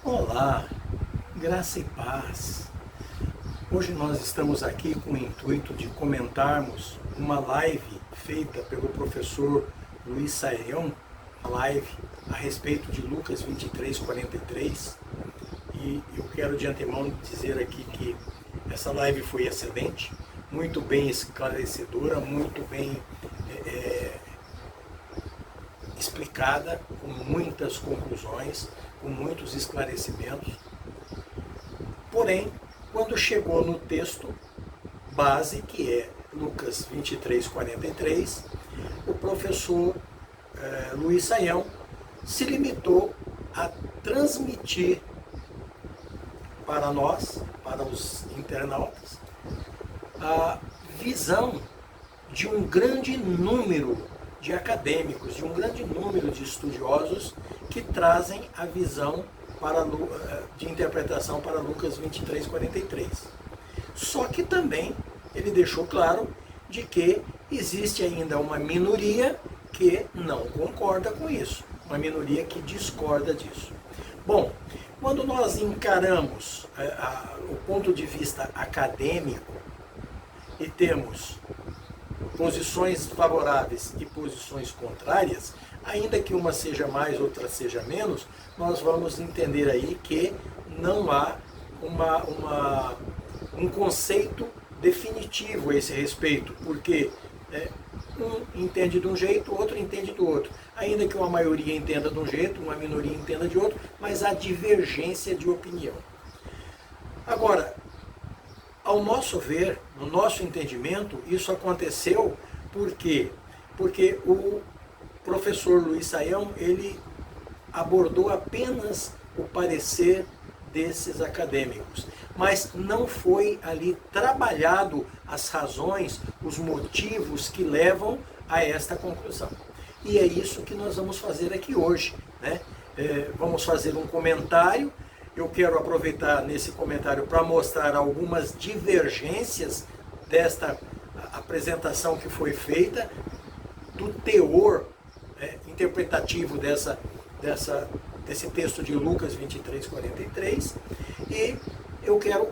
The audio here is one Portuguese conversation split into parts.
Olá, graça e paz. Hoje nós estamos aqui com o intuito de comentarmos uma live feita pelo professor Luiz Saião, uma live a respeito de Lucas 23:43. E eu quero de antemão dizer aqui que essa live foi excelente, muito bem esclarecedora, muito bem explicada, com muitas conclusões, com muitos esclarecimentos. Porém, quando chegou no texto base, que é Lucas 23:43, o professor Luiz Saião se limitou a transmitir para nós, para os internautas, a visão de um grande número de acadêmicos, de um grande número de estudiosos que trazem a visão de interpretação para Lucas 23:43. Só que também ele deixou claro de que existe ainda uma minoria que não concorda com isso, uma minoria que discorda disso. Bom, quando nós encaramos o ponto de vista acadêmico e temos posições favoráveis e posições contrárias, ainda que uma seja mais, outra seja menos, nós vamos entender aí que não há um conceito definitivo a esse respeito, porque um entende de um jeito, outro entende do outro. Ainda que uma maioria entenda de um jeito, uma minoria entenda de outro, mas há divergência de opinião. Agora, ao nosso ver, no nosso entendimento, isso aconteceu porque o professor Luiz Saião, ele abordou apenas o parecer desses acadêmicos, mas não foi ali trabalhado as razões, os motivos que levam a esta conclusão. E é isso que nós vamos fazer aqui hoje, né? Vamos fazer um comentário. Eu quero aproveitar nesse comentário para mostrar algumas divergências desta apresentação que foi feita, do teor interpretativo desse texto de Lucas 23:43, e eu quero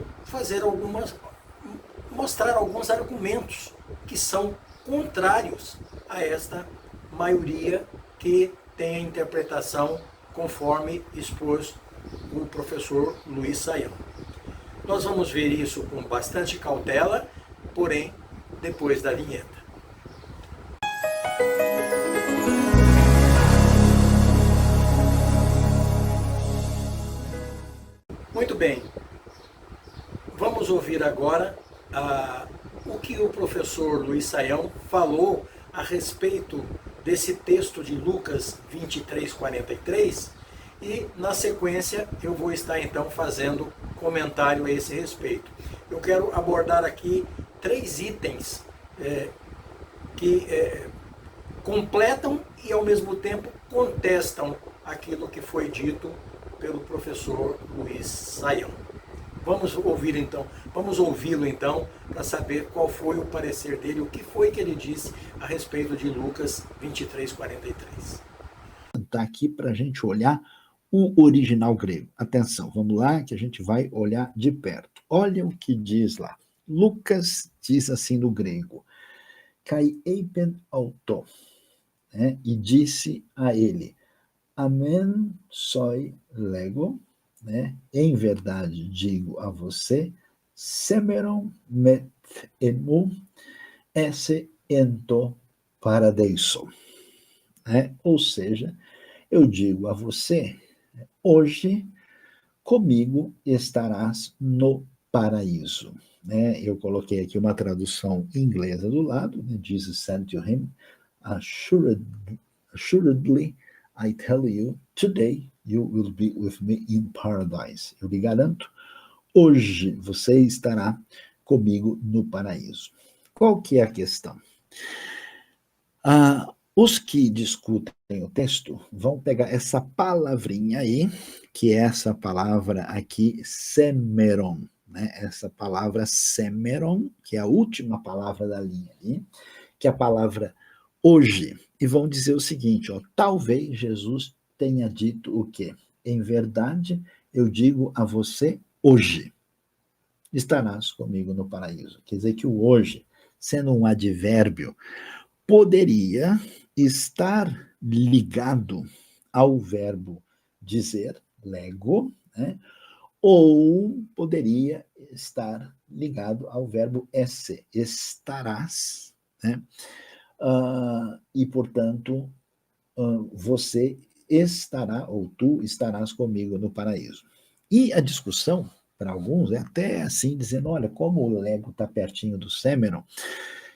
mostrar alguns argumentos que são contrários a esta maioria que tem a interpretação conforme expôs o professor Luiz Saião. Nós vamos ver isso com bastante cautela, porém, depois da vinheta. Muito bem, vamos ouvir agora o que o professor Luiz Saião falou a respeito desse texto de Lucas 23:43, e na sequência eu vou estar então fazendo comentário a esse respeito. Eu quero abordar aqui 3 itens que completam e ao mesmo tempo contestam aquilo que foi dito pelo professor Luiz Saião. Vamos ouvi-lo então, para saber qual foi o parecer dele, o que foi que ele disse a respeito de Lucas 23:43. Está aqui para a gente olhar o original grego. Atenção, vamos lá que a gente vai olhar de perto. Olha o que diz lá. Lucas diz assim no grego: Kai eipen auto, né? E disse a ele: Amen soi lego, né? Em verdade digo a você, semeron met emu esse ento paradeiso. Ou seja, eu digo a você, hoje comigo estarás no paraíso. Eu coloquei aqui uma tradução inglesa do lado, né? Jesus said to him, assuredly I tell you, today you will be with me in paradise. Eu lhe garanto, hoje você estará comigo no paraíso. Qual que é a questão? Os que discutem o texto vão pegar essa palavrinha aí, que é essa palavra aqui, semeron, né? Essa palavra semeron, que é a última palavra da linha aí, que é a palavra hoje, e vão dizer o seguinte, talvez Jesus tenha dito o quê? Em verdade, eu digo a você hoje, estarás comigo no paraíso. Quer dizer que o hoje, sendo um advérbio, poderia estar ligado ao verbo dizer, lego, né? Ou poderia estar ligado ao verbo esse, estarás, né? E, portanto, você estará, ou tu estarás comigo no paraíso. E a discussão, para alguns, é até assim, dizendo, olha, como o lego está pertinho do sêmeno,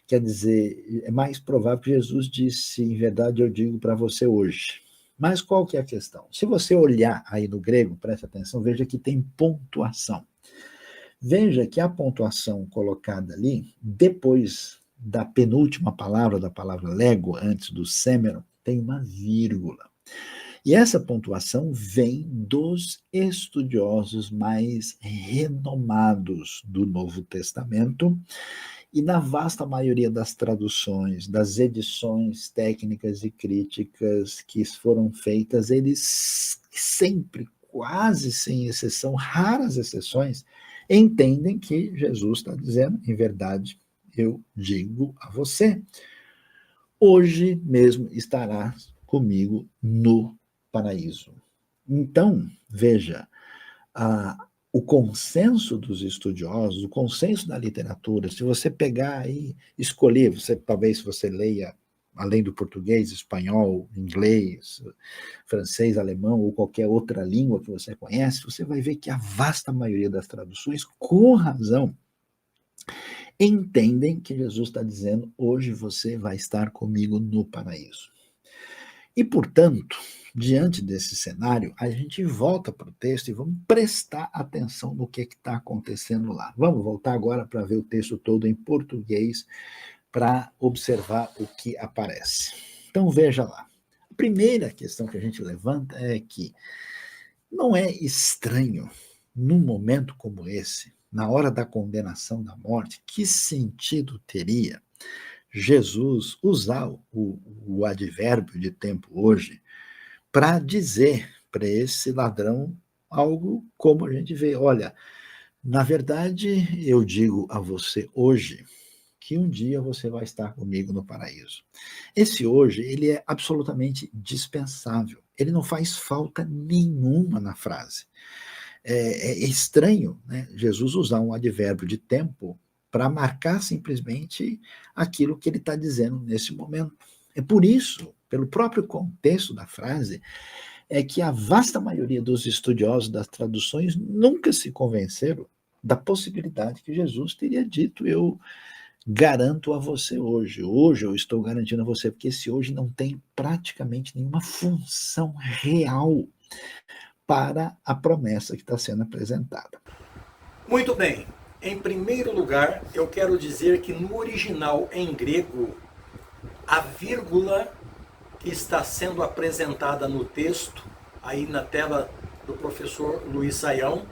quer dizer, é mais provável que Jesus disse, em verdade eu digo para você hoje. Mas qual que é a questão? Se você olhar aí no grego, preste atenção, veja que tem pontuação. Veja que a pontuação colocada ali, depois da penúltima palavra, da palavra lego, antes do sêmeno, tem uma vírgula. E essa pontuação vem dos estudiosos mais renomados do Novo Testamento, e na vasta maioria das traduções, das edições técnicas e críticas que foram feitas, eles sempre, quase sem exceção, raras exceções, entendem que Jesus está dizendo, em verdade, eu digo a você, hoje mesmo estarás comigo no paraíso. Então, veja, o consenso dos estudiosos, o consenso da literatura, se você pegar aí, escolher, talvez você leia, além do português, espanhol, inglês, francês, alemão, ou qualquer outra língua que você conhece, você vai ver que a vasta maioria das traduções, com razão, entendem que Jesus está dizendo, hoje você vai estar comigo no paraíso. E, portanto, diante desse cenário, a gente volta para o texto e vamos prestar atenção no que está acontecendo lá. Vamos voltar agora para ver o texto todo em português, para observar o que aparece. Então, veja lá. A primeira questão que a gente levanta é que não é estranho, num momento como esse, na hora da condenação da morte, que sentido teria Jesus usar o advérbio de tempo hoje para dizer para esse ladrão algo como a gente vê, olha, na verdade eu digo a você hoje que um dia você vai estar comigo no paraíso. Esse hoje, ele é absolutamente dispensável, ele não faz falta nenhuma na frase. É estranho, né, Jesus usar um advérbio de tempo para marcar simplesmente aquilo que ele está dizendo nesse momento. É por isso, pelo próprio contexto da frase, é que a vasta maioria dos estudiosos das traduções nunca se convenceram da possibilidade que Jesus teria dito, eu garanto a você hoje eu estou garantindo a você, porque esse hoje não tem praticamente nenhuma função real para a promessa que está sendo apresentada. Muito bem. Em primeiro lugar, eu quero dizer que no original em grego, a vírgula que está sendo apresentada no texto, aí na tela do professor Luiz Saião,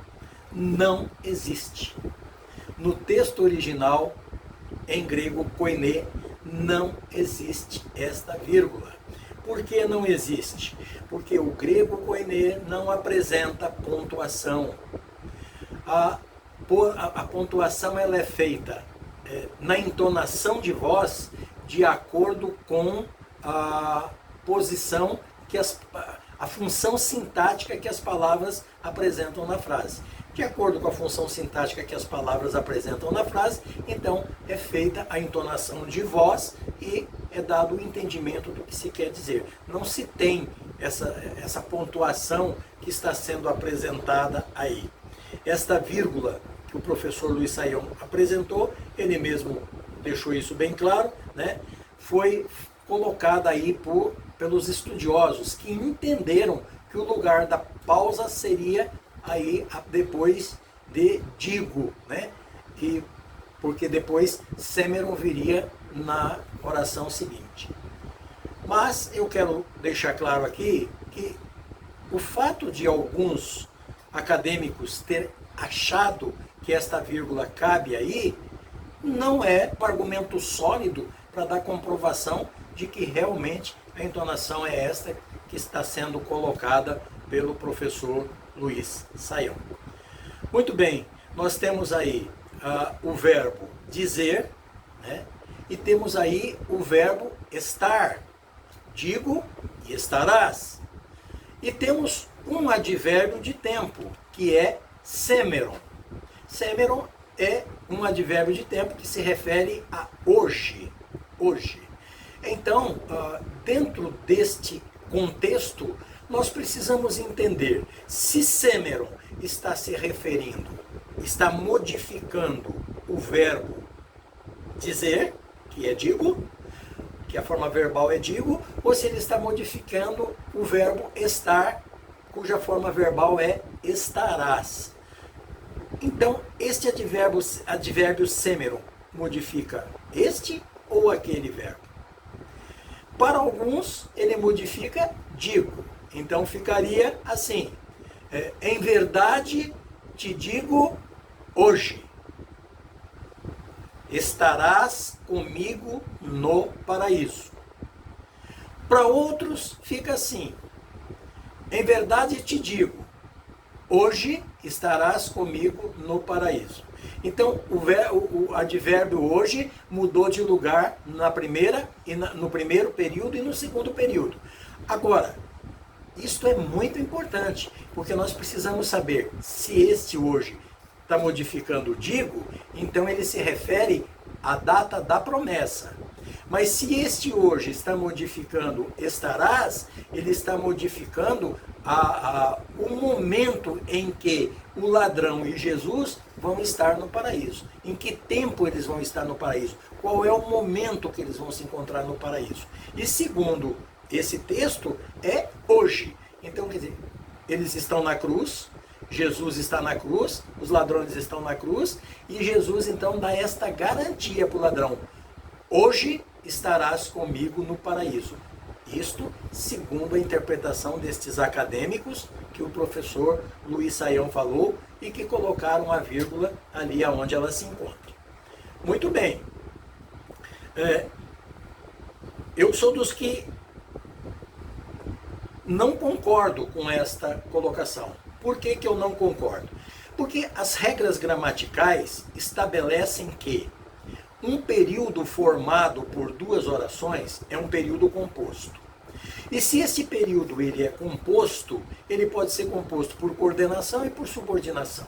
não existe. No texto original, em grego koiné, não existe esta vírgula. Por que não existe? Porque o grego koiné não apresenta pontuação. A pontuação ela é feita na entonação de voz de acordo com a posição, a função sintática que as palavras apresentam na frase. De acordo com a função sintática que as palavras apresentam na frase, então é feita a entonação de voz e é dado o entendimento do que se quer dizer. Não se tem essa pontuação que está sendo apresentada aí. Esta vírgula que o professor Luiz Saião apresentou, ele mesmo deixou isso bem claro, né? Foi colocada aí pelos estudiosos que entenderam que o lugar da pausa seria aí depois de digo, né? Porque depois sêmeno viria na oração seguinte. Mas eu quero deixar claro aqui que o fato de alguns acadêmicos ter achado que esta vírgula cabe aí, não é um argumento sólido para dar comprovação de que realmente a entonação é esta que está sendo colocada pelo professor Luiz Saião. Muito bem, nós temos aí o verbo dizer, né? E temos aí o verbo estar, digo e estarás. E temos um advérbio de tempo, que é semeron. Semeron é um advérbio de tempo que se refere a hoje. Hoje. Então, dentro deste contexto, nós precisamos entender se semeron está se referindo, está modificando o verbo dizer, que é digo, que a forma verbal é digo, ou se ele está modificando o verbo estar, cuja forma verbal é estarás. Então, este advérbio semeron modifica este ou aquele verbo. Para alguns, ele modifica digo. Então, ficaria assim: em verdade te digo hoje, estarás comigo no paraíso. Para outros, fica assim: em verdade te digo, hoje estarás comigo no paraíso. Então, o advérbio hoje mudou de lugar na primeira no primeiro período e no segundo período. Agora, isto é muito importante, porque nós precisamos saber se este hoje está modificando o digo, então ele se refere à data da promessa. Mas se este hoje está modificando estarás, ele está modificando o momento em que o ladrão e Jesus vão estar no paraíso. Em que tempo eles vão estar no paraíso? Qual é o momento que eles vão se encontrar no paraíso? E segundo esse texto, é hoje. Então, quer dizer, eles estão na cruz, Jesus está na cruz, os ladrões estão na cruz, e Jesus então dá esta garantia para o ladrão: hoje estarás comigo no paraíso. Isto segundo a interpretação destes acadêmicos que o professor Luiz Saião falou e que colocaram a vírgula ali onde ela se encontra. Muito bem. Eu sou dos que não concordo com esta colocação. Por que eu não concordo? Porque as regras gramaticais estabelecem que um período formado por duas orações é um período composto. E se esse período ele é composto, ele pode ser composto por coordenação e por subordinação.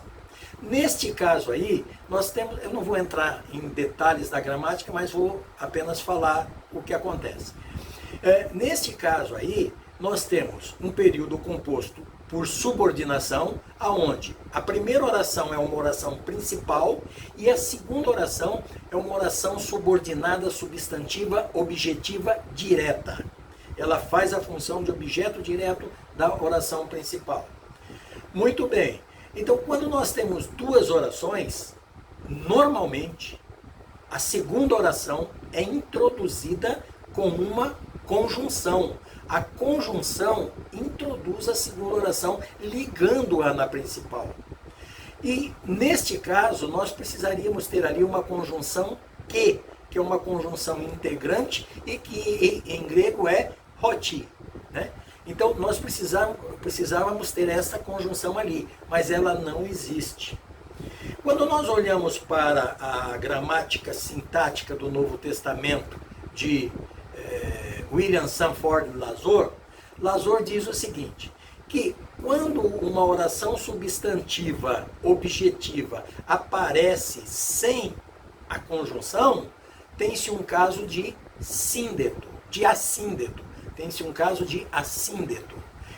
Neste caso aí, nós temos, eu não vou entrar em detalhes da gramática, mas vou apenas falar o que acontece. Neste caso aí, nós temos um período composto por subordinação, aonde a primeira oração é uma oração principal e a segunda oração é uma oração subordinada, substantiva, objetiva, direta. Ela faz a função de objeto direto da oração principal. Muito bem. Então, quando nós temos duas orações, normalmente a segunda oração é introduzida com uma conjunção. A conjunção introduz a segunda oração, ligando-a na principal. E, neste caso, nós precisaríamos ter ali uma conjunção que é uma conjunção integrante e que em grego é hoti, né? Então, nós precisávamos ter essa conjunção ali, mas ela não existe. Quando nós olhamos para a gramática sintática do Novo Testamento de William Sanford Lazor diz o seguinte, que quando uma oração substantiva objetiva aparece sem a conjunção, tem-se um caso de síndeto, de assíndeto. Tem-se um caso de assíndeto.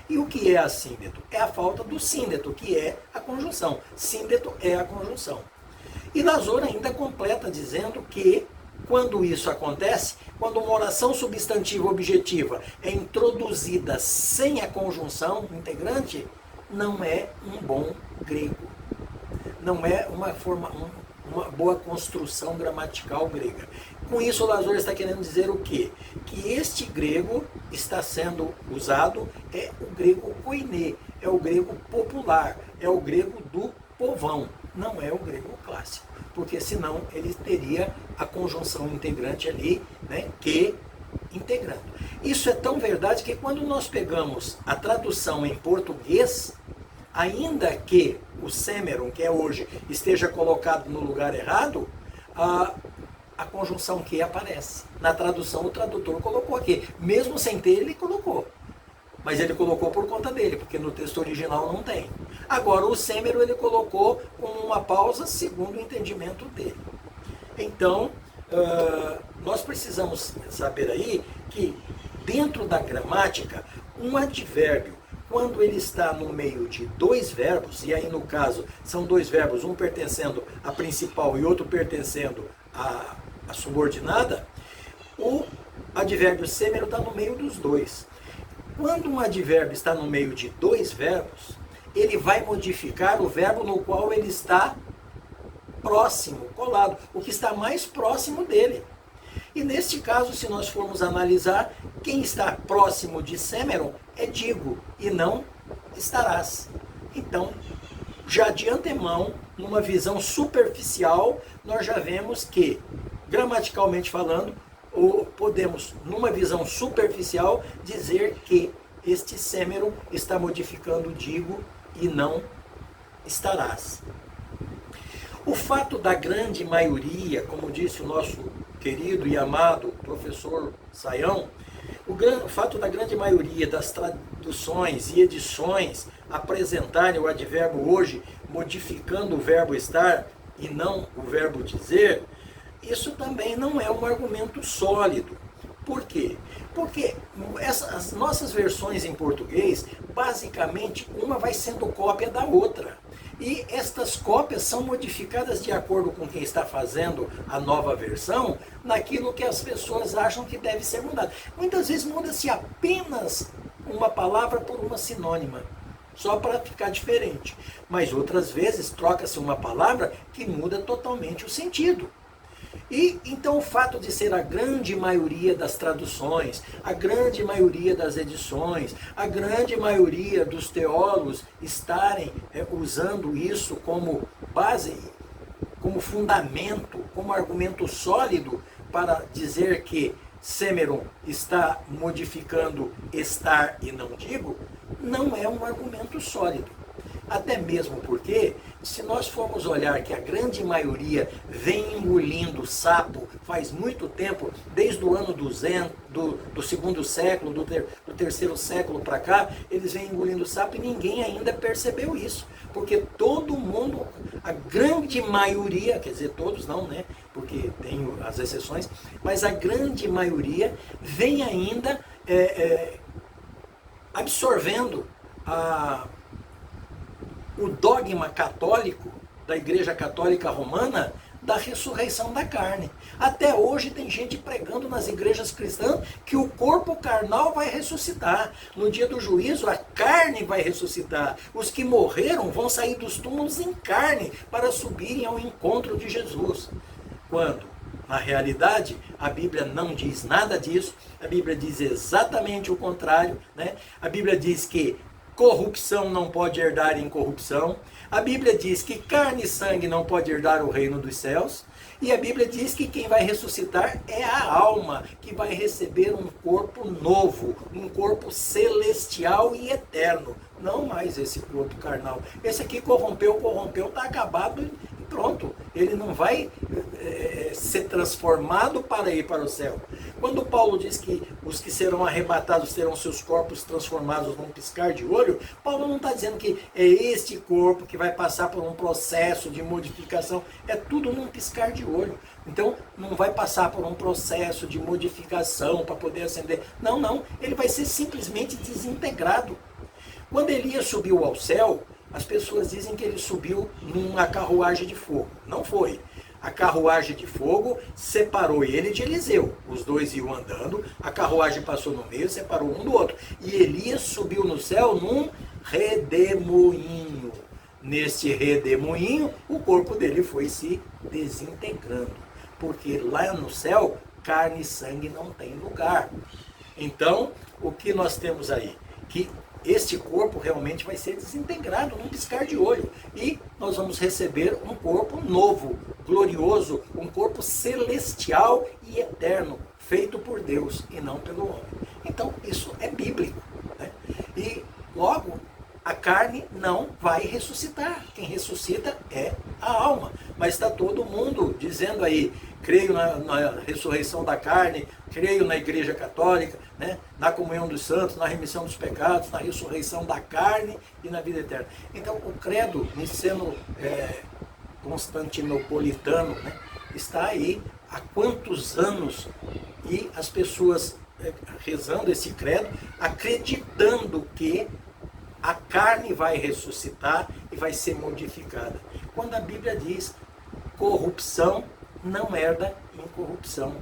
E o que é assíndeto? É a falta do síndeto, que é a conjunção. Síndeto é a conjunção. E Lazor ainda completa dizendo que, quando isso acontece, quando uma oração substantiva objetiva é introduzida sem a conjunção integrante, não é um bom grego. Não é uma boa construção gramatical grega. Com isso, Lazor está querendo dizer o quê? Que este grego está sendo usado é o grego koiné, é o grego popular, é o grego do povão, não é o grego clássico, porque senão ele teria a conjunção integrante ali, né, que integrando. Isso é tão verdade que quando nós pegamos a tradução em português, ainda que o semeron, que é hoje, esteja colocado no lugar errado, a conjunção que aparece. Na tradução, o tradutor colocou aqui. Mesmo sem ter, ele colocou. Mas ele colocou por conta dele, porque no texto original não tem. Agora, o semeron ele colocou com uma pausa segundo o entendimento dele. Então, nós precisamos saber aí que dentro da gramática, um advérbio, quando ele está no meio de dois verbos, e aí no caso são dois verbos, um pertencendo à principal e outro pertencendo à subordinada, o advérbio semeron está no meio dos dois. Quando um advérbio está no meio de dois verbos, ele vai modificar o verbo no qual ele está próximo, colado, o que está mais próximo dele. E neste caso, se nós formos analisar, quem está próximo de semeron é digo e não estarás. Então, já de antemão, numa visão superficial, nós já vemos que, gramaticalmente falando, ou podemos, numa visão superficial, dizer que este semeron está modificando digo e não estarás. O fato da grande maioria, como disse o nosso querido e amado professor Sayão, o fato da grande maioria das traduções e edições apresentarem o advérbio hoje modificando o verbo estar e não o verbo dizer, isso também não é um argumento sólido. Por quê? Porque as nossas versões em português, basicamente, uma vai sendo cópia da outra. E estas cópias são modificadas de acordo com quem está fazendo a nova versão, naquilo que as pessoas acham que deve ser mudado. Muitas vezes muda-se apenas uma palavra por uma sinônima, só para ficar diferente. Mas outras vezes troca-se uma palavra que muda totalmente o sentido. E então o fato de ser a grande maioria das traduções, a grande maioria das edições, a grande maioria dos teólogos estarem usando isso como base, como fundamento, como argumento sólido para dizer que semeron está modificando estar e não digo, não é um argumento sólido. Até mesmo porque, se nós formos olhar que a grande maioria vem engolindo sapo faz muito tempo, desde o ano 200, do segundo século, do terceiro século para cá, eles vêm engolindo sapo e ninguém ainda percebeu isso. Porque todo mundo, a grande maioria, quer dizer, todos não, né? Porque tem as exceções, mas a grande maioria vem ainda absorvendo o dogma católico da Igreja Católica Romana da ressurreição da carne. Até hoje tem gente pregando nas igrejas cristãs que o corpo carnal vai ressuscitar. No dia do juízo, a carne vai ressuscitar. Os que morreram vão sair dos túmulos em carne para subirem ao encontro de Jesus. Quando, na realidade, a Bíblia não diz nada disso. A Bíblia diz exatamente o contrário, né? A Bíblia diz que corrupção não pode herdar incorrupção. A Bíblia diz que carne e sangue não pode herdar o reino dos céus. E a Bíblia diz que quem vai ressuscitar é a alma, que vai receber um corpo novo, um corpo celestial e eterno. Não mais esse corpo carnal. Esse aqui corrompeu, está acabado e pronto. Ele não vai ser transformado para ir para o céu. Quando Paulo diz que os que serão arrebatados terão seus corpos transformados num piscar de olho, Paulo não está dizendo que é este corpo que vai passar por um processo de modificação. É tudo num piscar de olho. Então, não vai passar por um processo de modificação para poder acender. Não, não. Ele vai ser simplesmente desintegrado. Quando Elias subiu ao céu, as pessoas dizem que ele subiu numa carruagem de fogo. Não foi. A carruagem de fogo separou ele de Eliseu. Os dois iam andando, a carruagem passou no meio, separou um do outro. E Elias subiu no céu num redemoinho. Neste redemoinho, o corpo dele foi se desintegrando. Porque lá no céu, carne e sangue não tem lugar. Então, o que nós temos aí? Que este corpo realmente vai ser desintegrado num piscar de olho. E nós vamos receber um corpo novo, glorioso, um corpo celestial e eterno, feito por Deus e não pelo homem. Então, isso é bíblico, né? E, logo, a carne não vai ressuscitar. Quem ressuscita é a alma. Mas está todo mundo dizendo aí, creio na ressurreição da carne, creio na Igreja Católica, né? Na comunhão dos santos, na remissão dos pecados, na ressurreição da carne e na vida eterna. Então, o credo niceno-constantinopolitano, né, está aí há quantos anos, e as pessoas rezando esse credo, acreditando que a carne vai ressuscitar e vai ser modificada. Quando a Bíblia diz corrupção não herda incorrupção.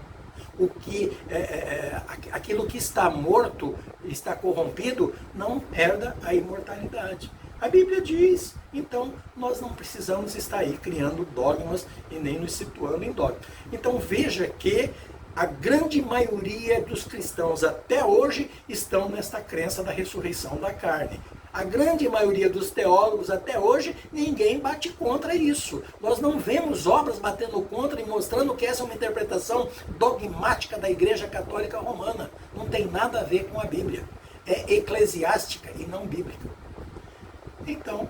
Aquilo que está morto, está corrompido, não herda a imortalidade. A Bíblia diz, então nós não precisamos estar aí criando dogmas e nem nos situando em dogmas. Então veja que a grande maioria dos cristãos até hoje estão nesta crença da ressurreição da carne. A grande maioria dos teólogos até hoje, ninguém bate contra isso. Nós não vemos obras batendo contra e mostrando que essa é uma interpretação dogmática da Igreja Católica Romana. Não tem nada a ver com a Bíblia. É eclesiástica e não bíblica. Então,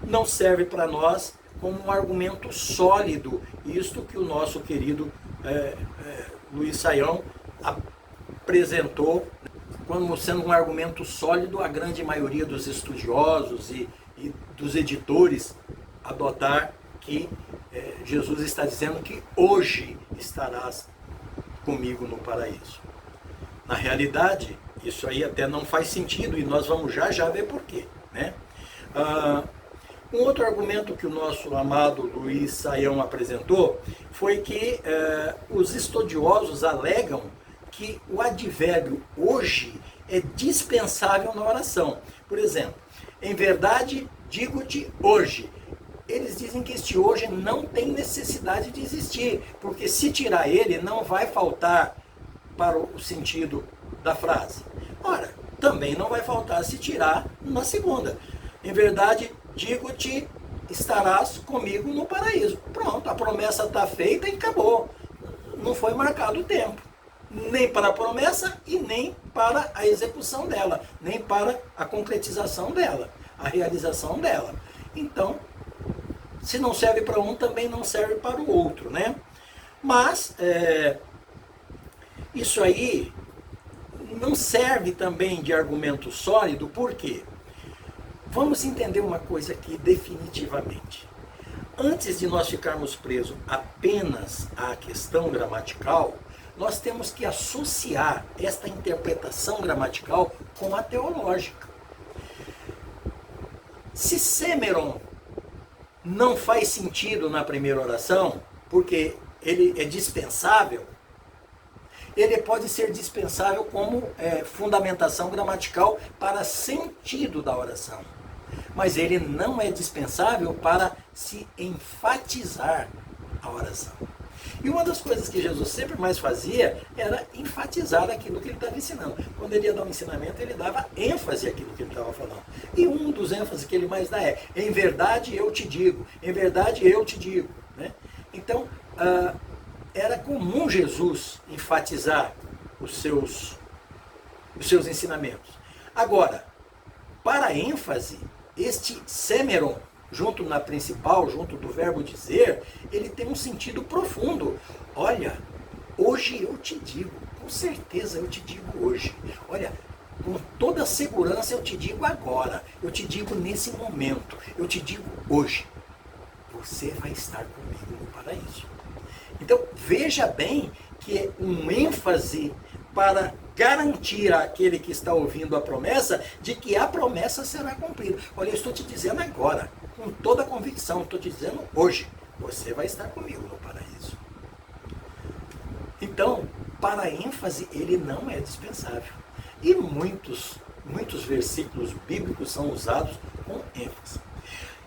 não serve para nós como um argumento sólido isto que o nosso querido Luiz Saião apresentou como sendo um argumento sólido. A grande maioria dos estudiosos e dos editores adotar que Jesus está dizendo que hoje estarás comigo no paraíso. Na realidade, isso aí até não faz sentido, e nós vamos já ver por quê, né? Um outro argumento que o nosso amado Luiz Saião apresentou foi que os estudiosos alegam que o advérbio hoje é dispensável na oração. Por exemplo, em verdade digo-te hoje. Eles dizem que este hoje não tem necessidade de existir, porque se tirar ele não vai faltar para o sentido da frase. Ora, também não vai faltar se tirar na segunda. Em verdade digo-te, estarás comigo no paraíso. Pronto, a promessa está feita e acabou. Não foi marcado o tempo. Nem para a promessa e nem para a execução dela. Nem para a concretização dela. A realização dela. Então, se não serve para um, também não serve para o outro, né? Mas, isso aí não serve também de argumento sólido, por quê? Vamos entender uma coisa aqui definitivamente. Antes de nós ficarmos presos apenas à questão gramatical, nós temos que associar esta interpretação gramatical com a teológica. Se Semeron não faz sentido na primeira oração, porque ele é dispensável, ele pode ser dispensável como fundamentação gramatical para sentido da oração. Mas ele não é dispensável para se enfatizar a oração. E uma das coisas que Jesus sempre mais fazia era enfatizar aquilo que ele estava ensinando. Quando ele ia dar um ensinamento, ele dava ênfase àquilo que ele estava falando. E um dos ênfases que ele mais dá é: em verdade eu te digo, em verdade eu te digo. Né? Então, era comum Jesus enfatizar os seus ensinamentos. Agora, para a ênfase, este Semeron, junto na principal, junto do verbo dizer, ele tem um sentido profundo. Olha, hoje eu te digo, com certeza eu te digo hoje. Olha, com toda segurança eu te digo agora, eu te digo nesse momento, eu te digo hoje. Você vai estar comigo no paraíso. Então, veja bem que é um ênfase para garantir àquele que está ouvindo a promessa de que a promessa será cumprida. Olha, eu estou te dizendo agora, com toda a convicção, estou te dizendo hoje, você vai estar comigo no paraíso. Então, para a ênfase, ele não é dispensável. E muitos versículos bíblicos são usados com ênfase.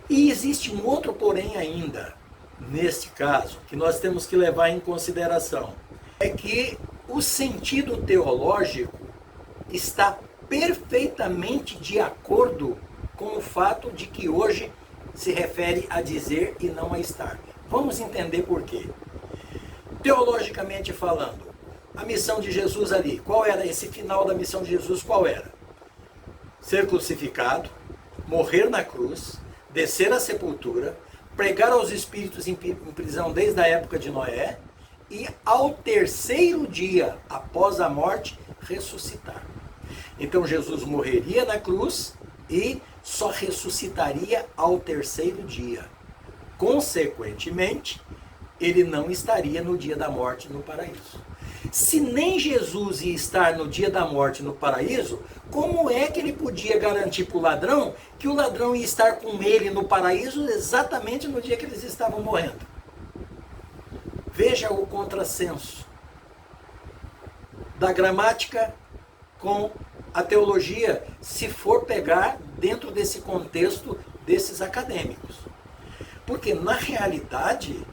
E existe um outro porém ainda, neste caso, que nós temos que levar em consideração. É que o sentido teológico está perfeitamente de acordo com o fato de que hoje se refere a dizer e não a estar. Vamos entender por quê. Teologicamente falando, a missão de Jesus ali. Qual era esse final da missão de Jesus? Qual era? Ser crucificado, morrer na cruz, descer à sepultura, pregar aos espíritos em prisão desde a época de Noé e ao terceiro dia, após a morte, ressuscitar. Então Jesus morreria na cruz e só ressuscitaria ao terceiro dia. Consequentemente, ele não estaria no dia da morte no paraíso. Se nem Jesus ia estar no dia da morte no paraíso, como é que ele podia garantir para o ladrão que o ladrão ia estar com ele no paraíso exatamente no dia que eles estavam morrendo? Veja o contrassenso da gramática com a teologia, se for pegar dentro desse contexto desses acadêmicos. Porque, na realidade,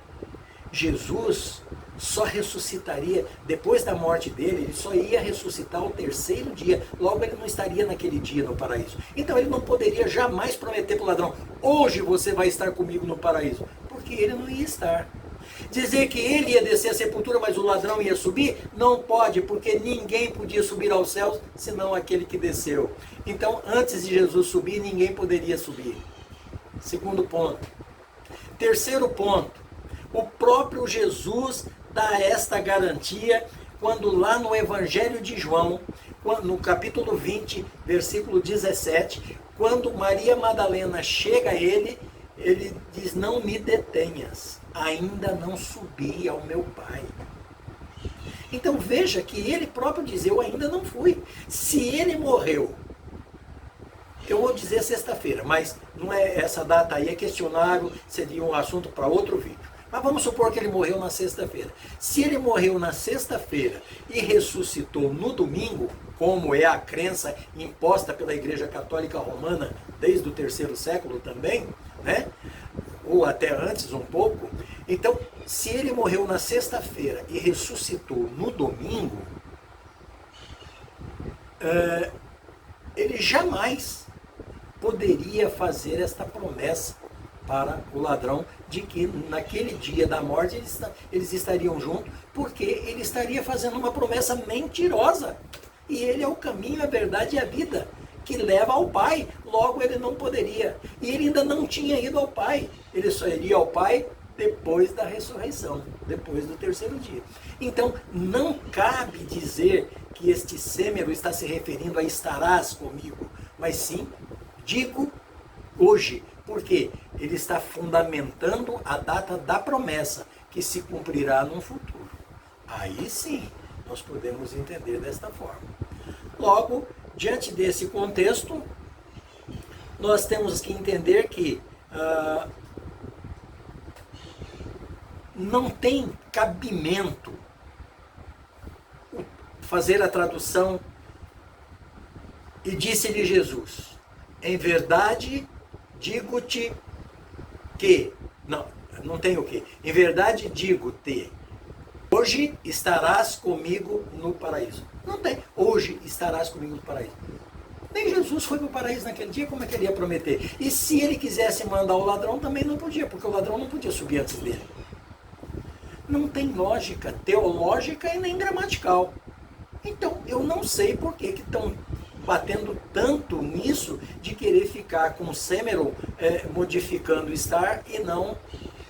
Jesus só ressuscitaria, depois da morte dele, ele só ia ressuscitar ao terceiro dia. Logo, ele não estaria naquele dia no paraíso. Então, ele não poderia jamais prometer para o ladrão, hoje você vai estar comigo no paraíso. Porque ele não ia estar. Dizer que ele ia descer à sepultura, mas o ladrão ia subir, não pode, porque ninguém podia subir aos céus, senão aquele que desceu. Então, antes de Jesus subir, ninguém poderia subir. Segundo ponto. Terceiro ponto. O próprio Jesus dá esta garantia quando lá no Evangelho de João, no capítulo 20, versículo 17, quando Maria Madalena chega a ele, ele diz, não me detenhas, ainda não subi ao meu Pai. Então veja que ele próprio diz, eu ainda não fui. Se ele morreu, eu vou dizer sexta-feira, mas não é essa data aí, é questionário, seria um assunto para outro vídeo. Mas vamos supor que ele morreu na sexta-feira. Se ele morreu na sexta-feira e ressuscitou no domingo, como é a crença imposta pela Igreja Católica Romana desde o terceiro século também, né? Ou até antes um pouco, então, se ele morreu na sexta-feira e ressuscitou no domingo, ele jamais poderia fazer esta promessa para o ladrão de que naquele dia da morte eles estariam juntos, porque ele estaria fazendo uma promessa mentirosa. E ele é o caminho, a verdade e a vida, que leva ao Pai. Logo ele não poderia. E ele ainda não tinha ido ao Pai. Ele só iria ao Pai depois da ressurreição, depois do terceiro dia. Então, não cabe dizer que este sêmero está se referindo a estarás comigo, mas sim, digo hoje, porque ele está fundamentando a data da promessa, que se cumprirá no futuro. Aí sim, nós podemos entender desta forma. Logo, diante desse contexto, nós temos que entender que não tem cabimento fazer a tradução e disse-lhe Jesus, em verdade digo-te que, não tem o que, em verdade digo-te, hoje estarás comigo no paraíso. Não tem, hoje estarás comigo no paraíso. Nem Jesus foi para o paraíso naquele dia, como é que ele ia prometer? E se ele quisesse mandar o ladrão, também não podia, porque o ladrão não podia subir antes dele. Não tem lógica teológica e nem gramatical. Então, eu não sei por que estão batendo tanto nisso de querer ficar com o sêmero modificando estar e não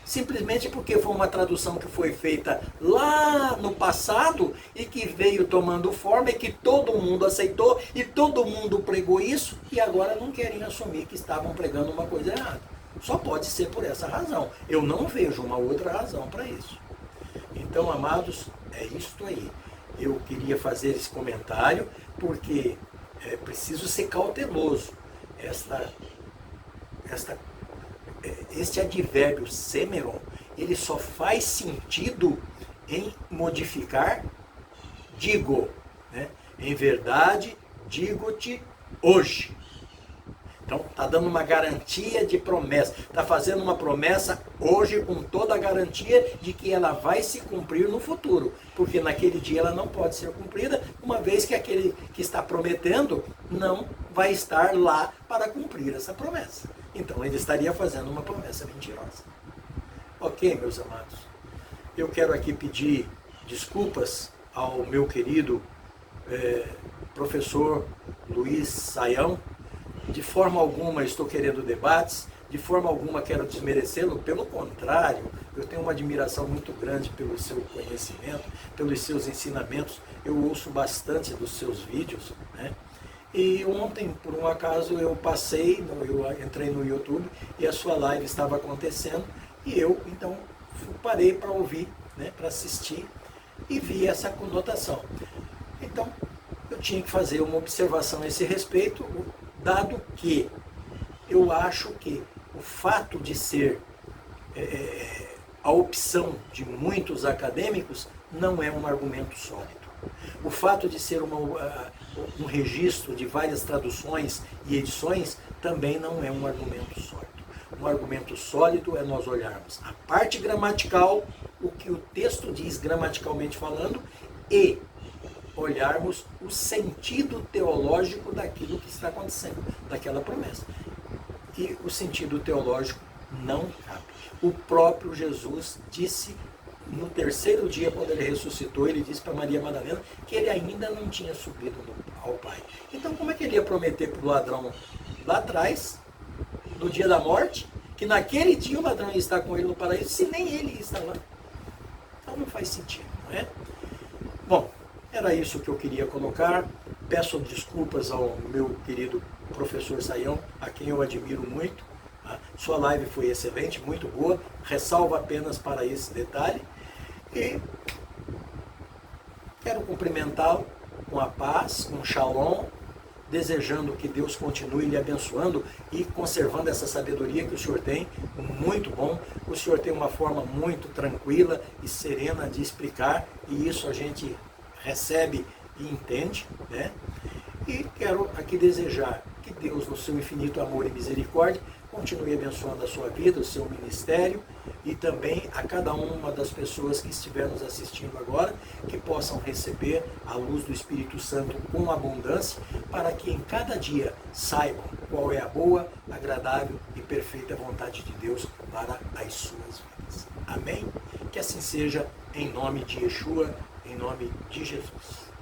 simplesmente porque foi uma tradução que foi feita lá no passado e que veio tomando forma e que todo mundo aceitou e todo mundo pregou isso e agora não querem assumir que estavam pregando uma coisa errada. Só pode ser por essa razão. Eu não vejo uma outra razão para isso. Então, amados, é isto aí. Eu queria fazer esse comentário porque é preciso ser cauteloso. Este advérbio sêmeron, ele só faz sentido em modificar digo. Né? Em verdade, digo-te hoje. Então, está dando uma garantia de promessa. Está fazendo uma promessa hoje com toda a garantia de que ela vai se cumprir no futuro. Porque naquele dia ela não pode ser cumprida, uma vez que aquele que está prometendo não vai estar lá para cumprir essa promessa. Então, ele estaria fazendo uma promessa mentirosa. Ok, meus amados? Eu quero aqui pedir desculpas ao meu querido professor Luiz Saião. De forma alguma estou querendo debates, de forma alguma quero desmerecê-lo, pelo contrário, eu tenho uma admiração muito grande pelo seu conhecimento, pelos seus ensinamentos, eu ouço bastante dos seus vídeos, né? E ontem, por um acaso, eu entrei no YouTube e a sua live estava acontecendo e eu, então, parei para ouvir, né, para assistir e vi essa conotação. Então, eu tinha que fazer uma observação a esse respeito, dado que eu acho que o fato de ser a opção de muitos acadêmicos não é um argumento sólido. O fato de ser um registro de várias traduções e edições também não é um argumento sólido. Um argumento sólido é nós olharmos a parte gramatical, o que o texto diz gramaticalmente falando, e olharmos o sentido teológico daquilo que está acontecendo, daquela promessa. E o sentido teológico não cabe. O próprio Jesus disse no terceiro dia, quando ele ressuscitou, ele disse para Maria Madalena que ele ainda não tinha subido ao Pai. Então como é que ele ia prometer para o ladrão lá atrás, no dia da morte, que naquele dia o ladrão ia estar com ele no paraíso, se nem ele ia estar lá? Então não faz sentido, não é? Bom, era isso que eu queria colocar. Peço desculpas ao meu querido professor Saião, a quem eu admiro muito. Sua live foi excelente, muito boa. Ressalvo apenas para esse detalhe. E quero cumprimentá-lo com a paz, com shalom, desejando que Deus continue lhe abençoando e conservando essa sabedoria que o senhor tem, muito bom. O senhor tem uma forma muito tranquila e serena de explicar, e isso a gente recebe e entende, né? E quero aqui desejar que Deus, no seu infinito amor e misericórdia, continue abençoando a sua vida, o seu ministério e também a cada uma das pessoas que estiver nos assistindo agora, que possam receber a luz do Espírito Santo com abundância, para que em cada dia saibam qual é a boa, agradável e perfeita vontade de Deus para as suas vidas. Amém? Que assim seja, em nome de Yeshua, em nome de Jesus.